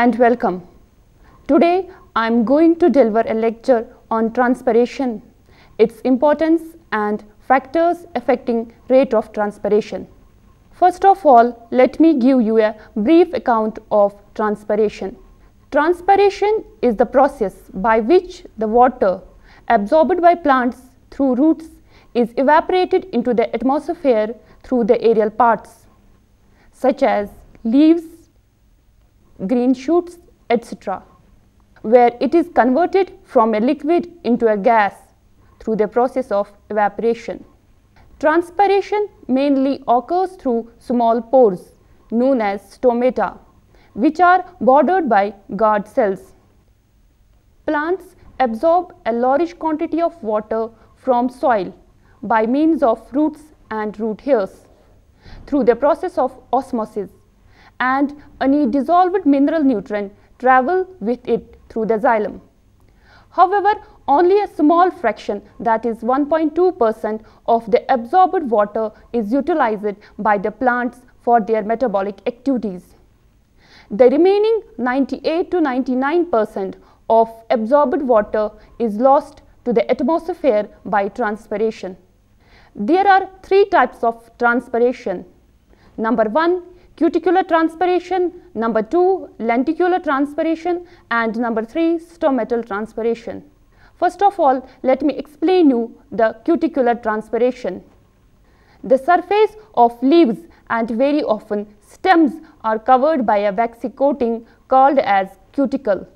and welcome. Today I am going to deliver a lecture on transpiration, its importance and factors affecting rate of transpiration. First of all, let me give you a brief account of transpiration. Transpiration is the process by which the water absorbed by plants through roots is evaporated into the atmosphere through the aerial parts, such as leaves, green shoots, etc., where it is converted from a liquid into a gas through the process of evaporation. Transpiration mainly occurs through small pores known as stomata, which are bordered by guard cells. Plants absorb a large quantity of water from soil by means of roots and root hairs through the process of osmosis, and any dissolved mineral nutrient travel with it through the xylem. However, only a small fraction, that is 1.2% of the absorbed water, is utilized by the plants for their metabolic activities. The remaining 98 to 99% of absorbed water is lost to the atmosphere by transpiration. There are three types of transpiration. Number 1, cuticular transpiration, number 2, lenticular transpiration, and number 3, stomatal transpiration. First of all, let me explain you the cuticular transpiration. The surface of leaves and very often stems are covered by a waxy coating called as cuticle,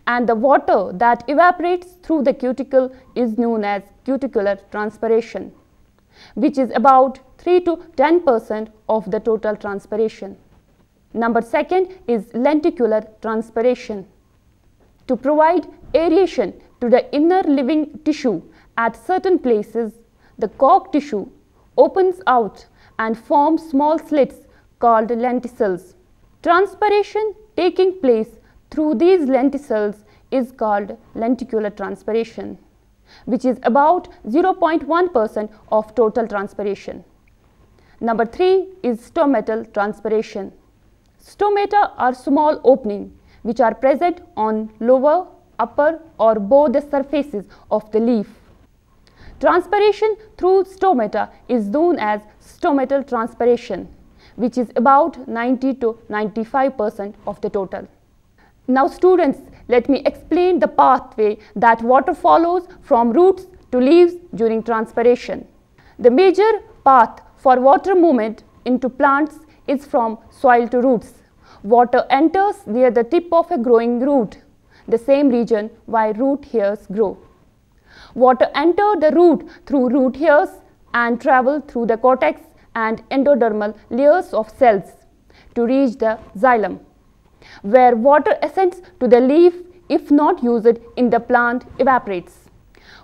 and the water that evaporates through the cuticle is known as cuticular transpiration, which is about 3 to 10% of the total transpiration. Number 2 is lenticular transpiration. To provide aeration to the inner living tissue at certain places, the cork tissue opens out and forms small slits called lenticels. Transpiration taking place through these lenticels is called lenticular transpiration, which is about 0.1% of total transpiration. Number 3 is stomatal transpiration. Stomata are small openings which are present on lower, upper or both the surfaces of the leaf. Transpiration through stomata is known as stomatal transpiration, which is about 90 to 95% of the total. Now students, let me explain the pathway that water follows from roots to leaves during transpiration. The major path for water movement into plants is from soil to roots. Water enters near the tip of a growing root, the same region where root hairs grow. Water enter the root through root hairs and travel through the cortex and endodermal layers of cells to reach the xylem, where water ascends to the leaf if not used in the plant evaporates.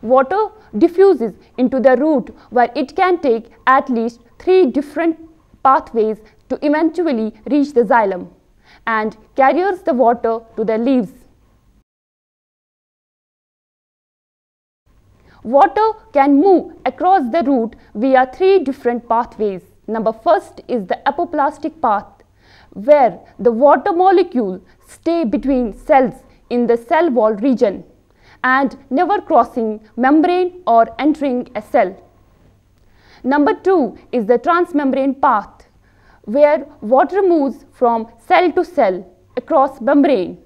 Water diffuses into the root where it can take at least 3 different pathways to eventually reach the xylem and carries the water to the leaves. Water can move across the root via 3 different pathways. Number 1 is the apoplastic path, where the water molecule stay between cells in the cell wall region and never crossing membrane or entering a cell. Number 2 is the transmembrane path, where water moves from cell to cell across membrane.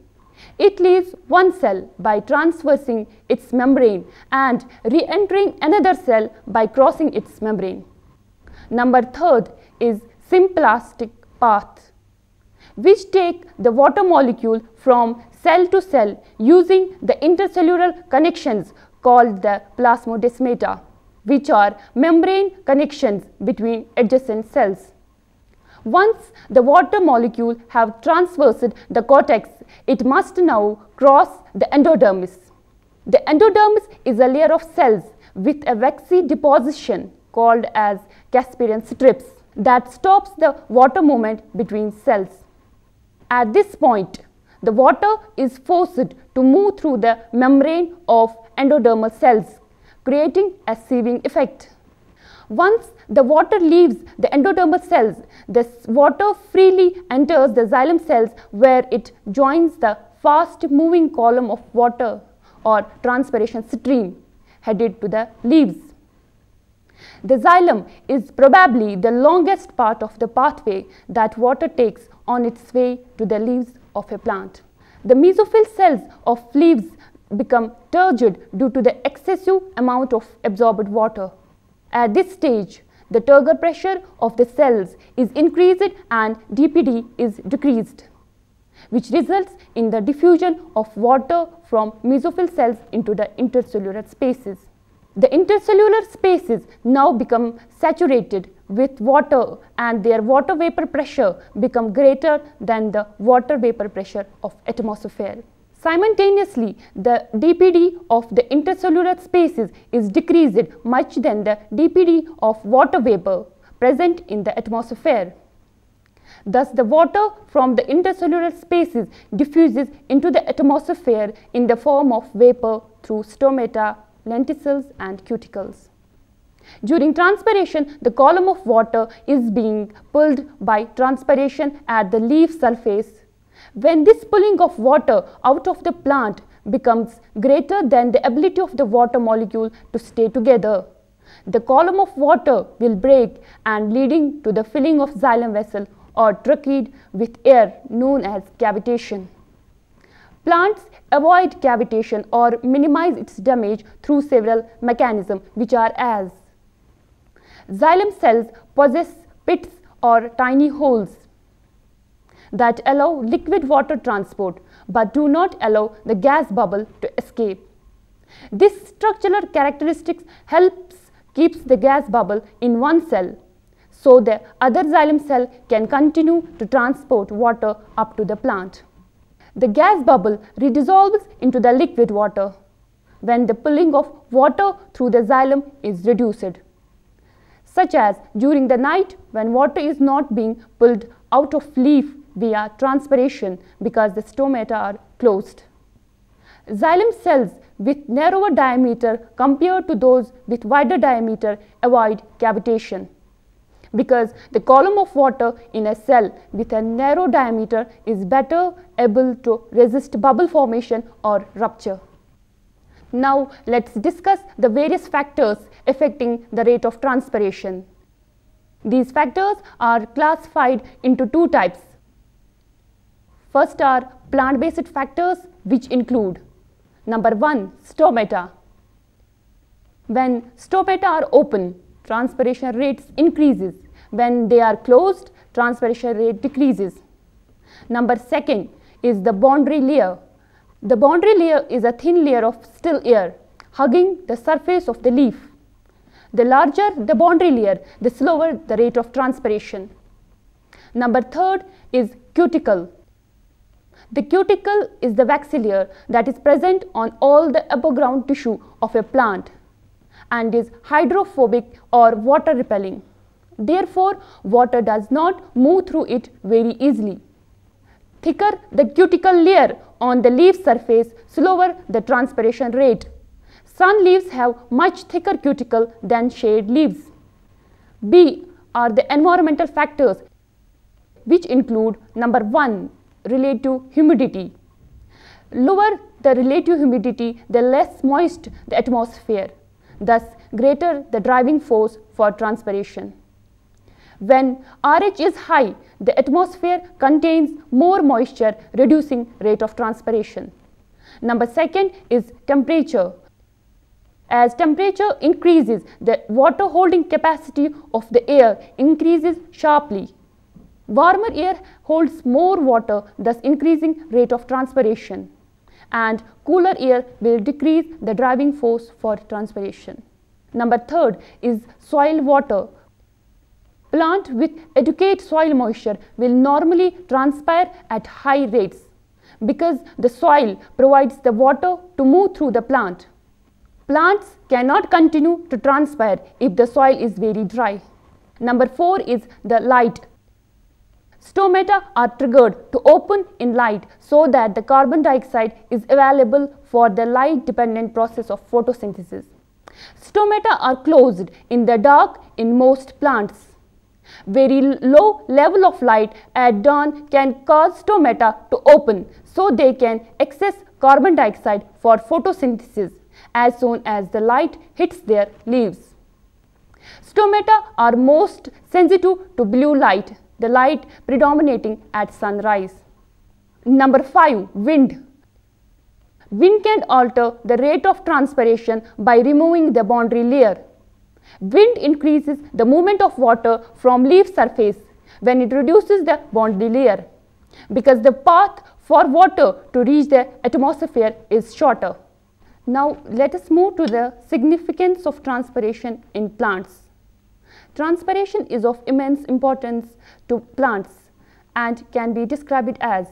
It leaves one cell by traversing its membrane and re-entering another cell by crossing its membrane. Number 3 is symplastic path, which take the water molecule from cell to cell using the intercellular connections called the plasmodesmata, which are membrane connections between adjacent cells. Once the water molecule have traversed the cortex, it must now cross the endodermis. The endodermis is a layer of cells with a waxy deposition called as Casparian strips that stops the water movement between cells. At this point, the water is forced to move through the membrane of endodermal cells, creating a sieving effect. Once the water leaves the endodermal cells, this water freely enters the xylem cells where it joins the fast moving column of water or transpiration stream headed to the leaves. The xylem is probably the longest part of the pathway that water takes on its way to the leaves of a plant. The mesophyll cells of leaves become turgid due to the excessive amount of absorbed water. At this stage, the turgor pressure of the cells is increased and DPD is decreased, which results in the diffusion of water from mesophyll cells into the intercellular spaces. The intercellular spaces now become saturated with water and their water vapor pressure become greater than the water vapor pressure of atmosphere. Simultaneously, the DPD of the intercellular spaces is decreased much than the DPD of water vapor present in the atmosphere. Thus, the water from the intercellular spaces diffuses into the atmosphere in the form of vapor through stomata, lenticels and cuticles. During transpiration, the column of water is being pulled by transpiration at the leaf surface. When this pulling of water out of the plant becomes greater than the ability of the water molecule to stay together, the column of water will break and leading to the filling of xylem vessel or trachea with air known as cavitation. Plants avoid cavitation or minimize its damage through several mechanisms which are as: xylem cells possess pits or tiny holes that allow liquid water transport but do not allow the gas bubble to escape. This structural characteristic keeps the gas bubble in one cell, so the other xylem cell can continue to transport water up to the plant. The gas bubble redissolves into the liquid water when the pulling of water through the xylem is reduced, such as during the night when water is not being pulled out of leaf via transpiration because the stomata are closed. Xylem cells with narrower diameter compared to those with wider diameter avoid cavitation, because the column of water in a cell with a narrow diameter is better able to resist bubble formation or rupture. Now, let us discuss the various factors affecting the rate of transpiration. These factors are classified into two types. First are plant-based factors, which include: number 1, stomata. When stomata are open, transpiration rates increases. When they are closed, transpiration rate decreases. Number 2 is the boundary layer. The boundary layer is a thin layer of still air hugging the surface of the leaf. The larger the boundary layer, the slower the rate of transpiration. Number 3 is cuticle. The cuticle is the waxy layer that is present on all the above ground tissue of a plant and is hydrophobic or water repelling. Therefore, water does not move through it very easily. Thicker the cuticle layer on the leaf surface, slower the transpiration rate. Sun leaves have much thicker cuticle than shade leaves. B are the environmental factors, which include: number 1, relative humidity. Lower the relative humidity, the less moist the atmosphere, thus greater the driving force for transpiration. When RH is high, the atmosphere contains more moisture, reducing rate of transpiration. Number 2 is temperature. As temperature increases, the water holding capacity of the air increases sharply. Warmer air holds more water, thus increasing rate of transpiration, and cooler air will decrease the driving force for transpiration. Number 3 is soil water. Plant with adequate soil moisture will normally transpire at high rates because the soil provides the water to move through the plant. Plants cannot continue to transpire if the soil is very dry. Number 4 is the light. Stomata are triggered to open in light so that the carbon dioxide is available for the light dependent process of photosynthesis. Stomata are closed in the dark in most plants. Very low level of light at dawn can cause stomata to open, so they can access carbon dioxide for photosynthesis as soon as the light hits their leaves. Stomata are most sensitive to blue light, the light predominating at sunrise. Number 5. Wind. Wind can alter the rate of transpiration by removing the boundary layer. Wind increases the movement of water from leaf surface when it reduces the boundary layer, because the path for water to reach the atmosphere is shorter. Now let us move to the significance of transpiration in plants. Transpiration is of immense importance to plants and can be described as: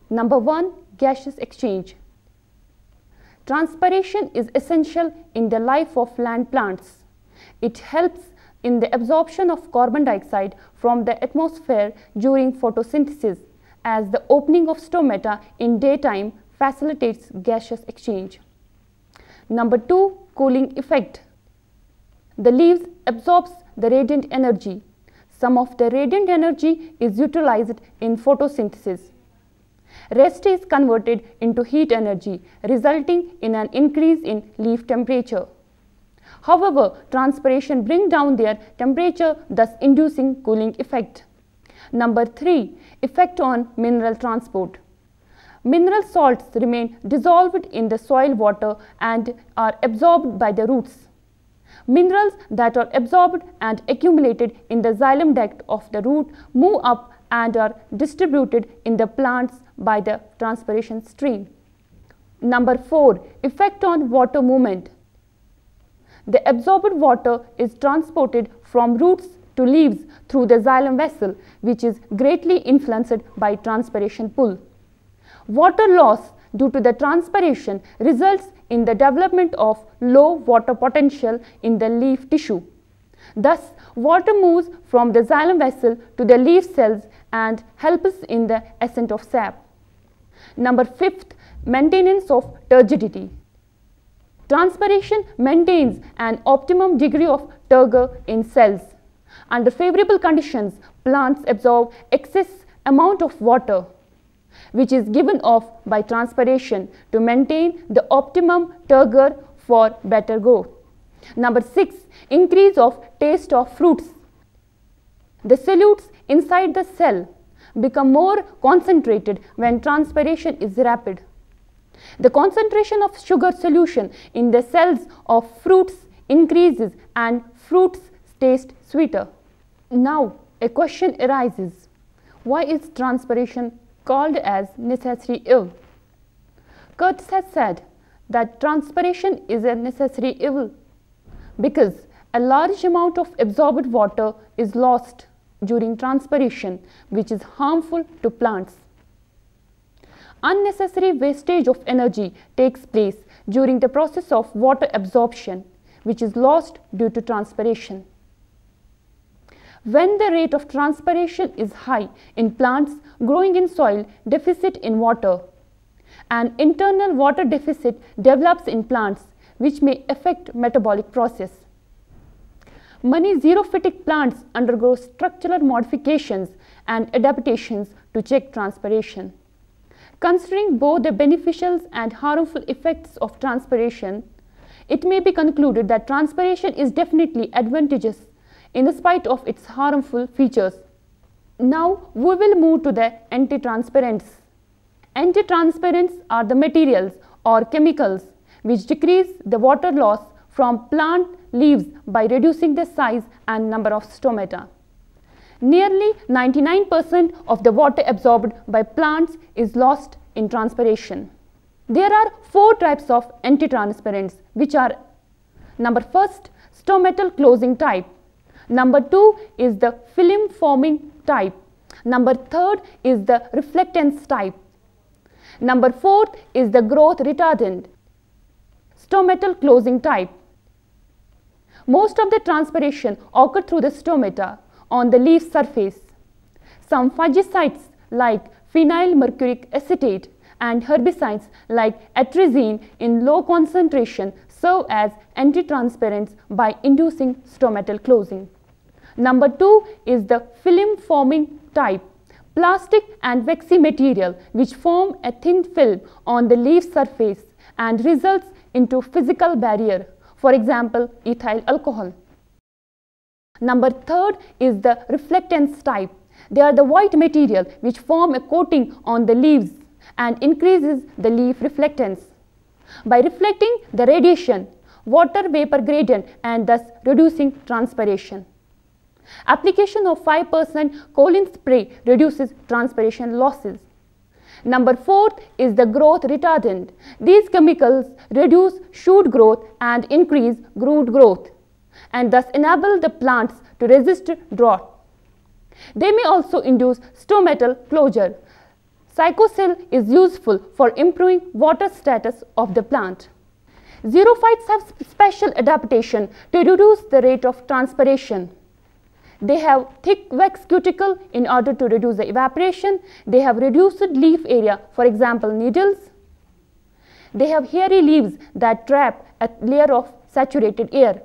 number 1. Gaseous exchange. Transpiration is essential in the life of land plants. It helps in the absorption of carbon dioxide from the atmosphere during photosynthesis, as the opening of stomata in daytime facilitates gaseous exchange. Number 2. Cooling effect. The leaves absorbs the radiant energy. Some of the radiant energy is utilized in photosynthesis. Rest is converted into heat energy, resulting in an increase in leaf temperature. However, transpiration brings down their temperature, thus inducing cooling effect. Number 3. Effect on mineral transport. Mineral salts remain dissolved in the soil water and are absorbed by the roots. Minerals that are absorbed and accumulated in the xylem duct of the root move up and are distributed in the plants by the transpiration stream. Number 4. Effect on water movement. The absorbed water is transported from roots to leaves through the xylem vessel, which is greatly influenced by transpiration pull. Water loss due to the transpiration results in the development of low water potential in the leaf tissue. Thus, water moves from the xylem vessel to the leaf cells and helps in the ascent of sap. Number 5. Maintenance of turgidity. Transpiration maintains an optimum degree of turgor in cells. Under favorable conditions, plants absorb excess amount of water, which is given off by transpiration to maintain the optimum turgor for better growth. Number 6. Increase of taste of fruits. The solutes inside the cell become more concentrated when transpiration is rapid. The concentration of sugar solution in the cells of fruits increases and fruits taste sweeter. Now a question arises: why is transpiration called as necessary evil? Kurtz has said that transpiration is a necessary evil because a large amount of absorbed water is lost during transpiration, which is harmful to plants. Unnecessary wastage of energy takes place during the process of water absorption, which is lost due to transpiration. When the rate of transpiration is high in plants growing in soil deficit in water, an internal water deficit develops in plants, which may affect metabolic process. Many xerophytic plants undergo structural modifications and adaptations to check transpiration. Considering both the beneficial and harmful effects of transpiration, it may be concluded that transpiration is definitely advantageous in spite of its harmful features. Now we will move to the antitranspirants. Antitranspirants are the materials or chemicals which decrease the water loss from plant leaves by reducing the size and number of stomata. Nearly 99% of the water absorbed by plants is lost in transpiration. There are 4 types of antitranspirants, which are: number 1, stomatal closing type. Number 2 is the film forming type. Number 3 is the reflectance type. Number 4 is the growth retardant. Stomatal closing type. Most of the transpiration occurs through the stomata on the leaf surface. Some fungicides like phenyl mercuric acetate and herbicides like atrazine in low concentration serve as anti-transparents by inducing stomatal closing. Number 2 is the film forming type. Plastic and waxy material which form a thin film on the leaf surface and results into physical barrier, for example ethyl alcohol. Number 3 is the reflectance type. They are the white material which form a coating on the leaves and increases the leaf reflectance by reflecting the radiation, water vapor gradient, and thus reducing transpiration. Application of 5% choline spray reduces transpiration losses. Number 4 is the growth retardant. These chemicals reduce shoot growth and increase root growth and thus enable the plants to resist drought. They may also induce stomatal closure. Cycocel is useful for improving water status of the plant. Xerophytes have special adaptation to reduce the rate of transpiration. They have thick wax cuticle in order to reduce the evaporation. They have reduced leaf area, for example needles. They have hairy leaves that trap a layer of saturated air.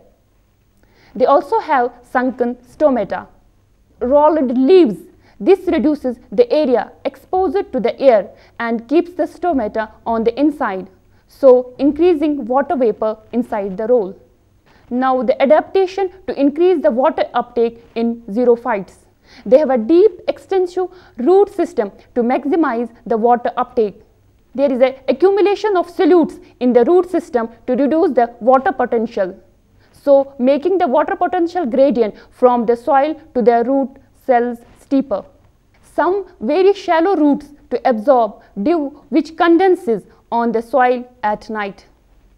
They also have sunken stomata. Rolled leaves. This reduces the area exposed to the air and keeps the stomata on the inside, so increasing water vapor inside the roll. Now the adaptation to increase the water uptake in xerophytes. They have a deep extensive root system to maximize the water uptake. There is an accumulation of solutes in the root system to reduce the water potential, so making the water potential gradient from the soil to the root cells steeper. Some very shallow roots to absorb dew which condenses on the soil at night.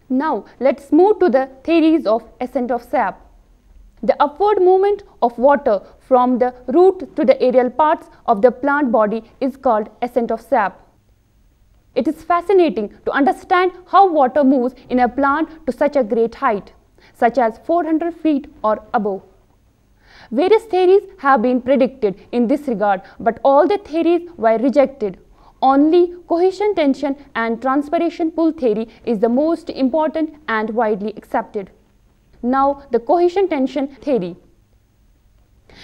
Now let's move to the theories of ascent of sap. The upward movement of water from the root to the aerial parts of the plant body is called ascent of sap. It is fascinating to understand how water moves in a plant to such a great height, such as 400 feet or above. Various theories have been predicted in this regard, but all the theories were rejected. Only cohesion tension and transpiration pull theory is the most important and widely accepted. Now the cohesion tension theory.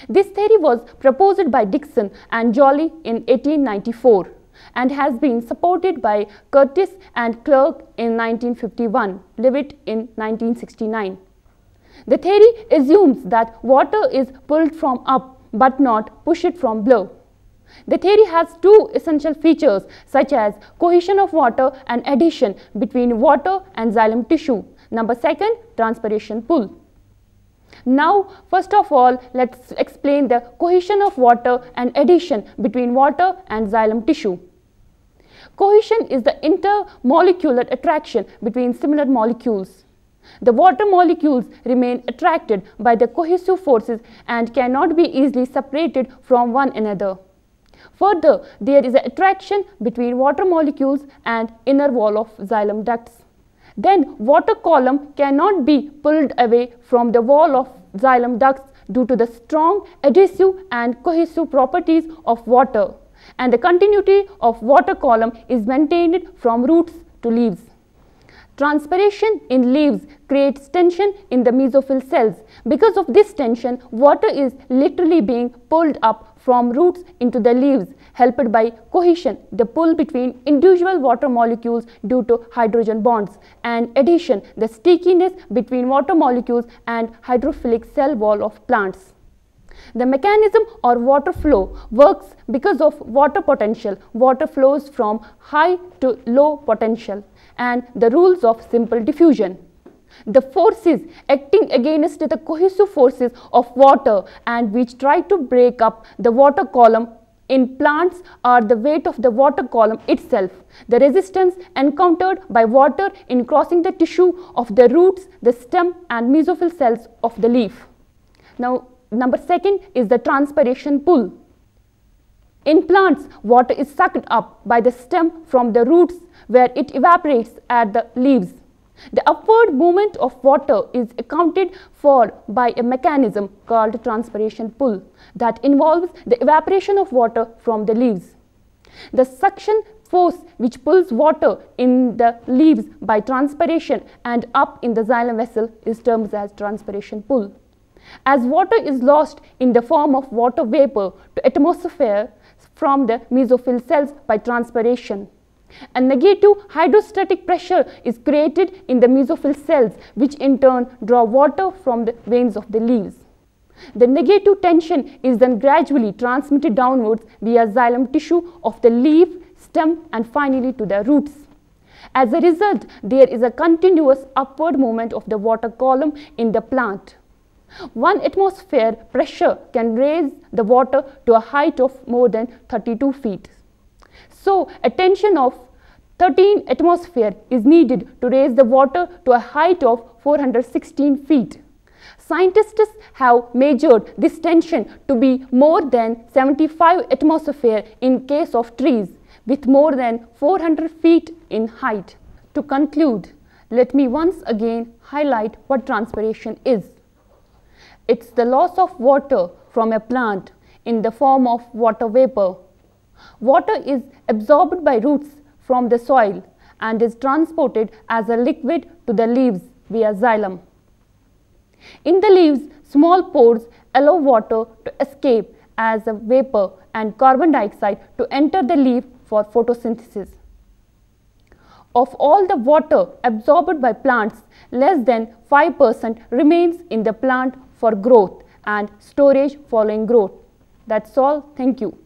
This theory was proposed by Dickson and Joly in 1894 and has been supported by Curtis and Clerk in 1951, Leavitt in 1969. The theory assumes that water is pulled from up but not pushed from below. The theory has two essential features such as cohesion of water and adhesion between water and xylem tissue. Number 2, transpiration pull. Now first of all, let's explain the cohesion of water and adhesion between water and xylem tissue. Cohesion is the intermolecular attraction between similar molecules. The water molecules remain attracted by the cohesive forces and cannot be easily separated from one another. Further, there is an attraction between water molecules and inner wall of xylem ducts. Then water column cannot be pulled away from the wall of xylem ducts due to the strong adhesive and cohesive properties of water, and the continuity of water column is maintained from roots to leaves. Transpiration in leaves creates tension in the mesophyll cells. Because of this tension, water is literally being pulled up from roots into the leaves, helped by cohesion, the pull between individual water molecules due to hydrogen bonds, and adhesion, the stickiness between water molecules and hydrophilic cell wall of plants. The mechanism or water flow works because of water potential. Water flows from high to low potential, and the rules of simple diffusion. The forces acting against the cohesive forces of water and which try to break up the water column in plants are the weight of the water column itself, the resistance encountered by water in crossing the tissue of the roots, the stem and mesophyll cells of the leaf. Now, number 2 is the transpiration pull. In plants, water is sucked up by the stem from the roots where it evaporates at the leaves. The upward movement of water is accounted for by a mechanism called transpiration pull that involves the evaporation of water from the leaves. The suction force which pulls water in the leaves by transpiration and up in the xylem vessel is termed as transpiration pull. As water is lost in the form of water vapor to atmosphere from the mesophyll cells by transpiration, a negative hydrostatic pressure is created in the mesophyll cells, which in turn draw water from the veins of the leaves. The negative tension is then gradually transmitted downwards via xylem tissue of the leaf, stem and finally to the roots. As a result, there is a continuous upward movement of the water column in the plant. 1 atmosphere pressure can raise the water to a height of more than 32 feet. So, a tension of 13 atmosphere is needed to raise the water to a height of 416 feet. Scientists have measured this tension to be more than 75 atmosphere in case of trees with more than 400 feet in height. To conclude, let me once again highlight what transpiration is. It's the loss of water from a plant in the form of water vapor. Water is absorbed by roots from the soil and is transported as a liquid to the leaves via xylem. In the leaves, small pores allow water to escape as a vapor and carbon dioxide to enter the leaf for photosynthesis. Of all the water absorbed by plants, less than 5% remains in the plant for growth and storage following growth. That's all. Thank you.